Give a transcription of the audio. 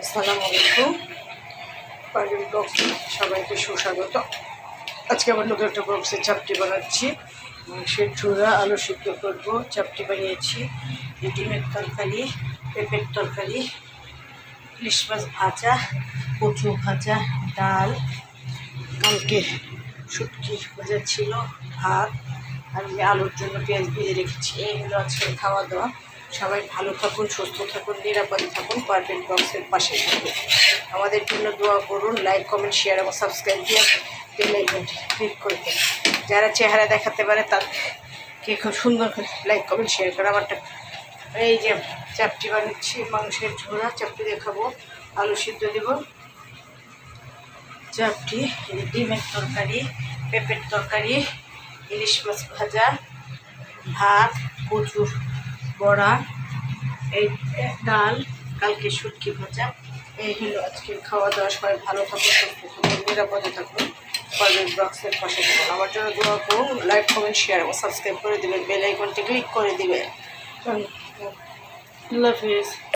আসসালামু আলাইকুম। পারভিন ব্লগসে সবাইকে সুস্বাগত। আজকে আবার নতুন একটা ব্লগসের চাপটি বানাচ্ছি। মাংসের ঝুরা আলু সিদ্ধ করবো। চাপটি বানিয়েছি, ডিমের তরকারি, পেঁপের তরকারি, ইলিশ মাছ ভাজা, কচু ভাজা, ডাল, কালকে শুটকি ভাজা ছিল, ভাত, আর আমি আলুর জন্য পেঁয়াজ ভেজে রেখেছি। এই হলো আজকে খাওয়া দাওয়া। সবাই ভালো থাকুন, সুস্থ থাকুন, নিরাপদে থাকুন। পারফেক্ট বক্সের পাশে থাকুন। আমাদের জন্য দোয়া করুন। লাইক, কমেন্ট, শেয়ার এবং সাবস্ক্রাইব দিয়ে বেল আইকনটি ক্লিক করে দিন। যারা চেহারা দেখাতে পারে তাদেরকে খুব সুন্দর করে লাইক, কমেন্ট, শেয়ার করে। আমারটা এই যে চাপটি বানাচ্ছি, মাংসের ঝোড়া চাপটি দেখাবো, আলু সিদ্ধ দেব, চাপটি, ডিমের তরকারি, পেঁপের তরকারি, ইলিশ মাছ ভাজা, ভাত, কচুর বড়া, এই ডাল, কালকে শুটকি ভাজা। এই হলো আজকের খাওয়া দাওয়া। সবাই ভালো থাকুন, সুস্থ থাকুন, নিরাপদে থাকুন। পারফেক্ট ব্লগসের পাশে থাকুন। আমার জন্য দোয়া করুন। লাইক, কমেন্ট, শেয়ার এবং সাবস্ক্রাইব করে দেবেন। বেল আইকনটি ক্লিক করে দেবেন। আল্লাহ হাফিজ।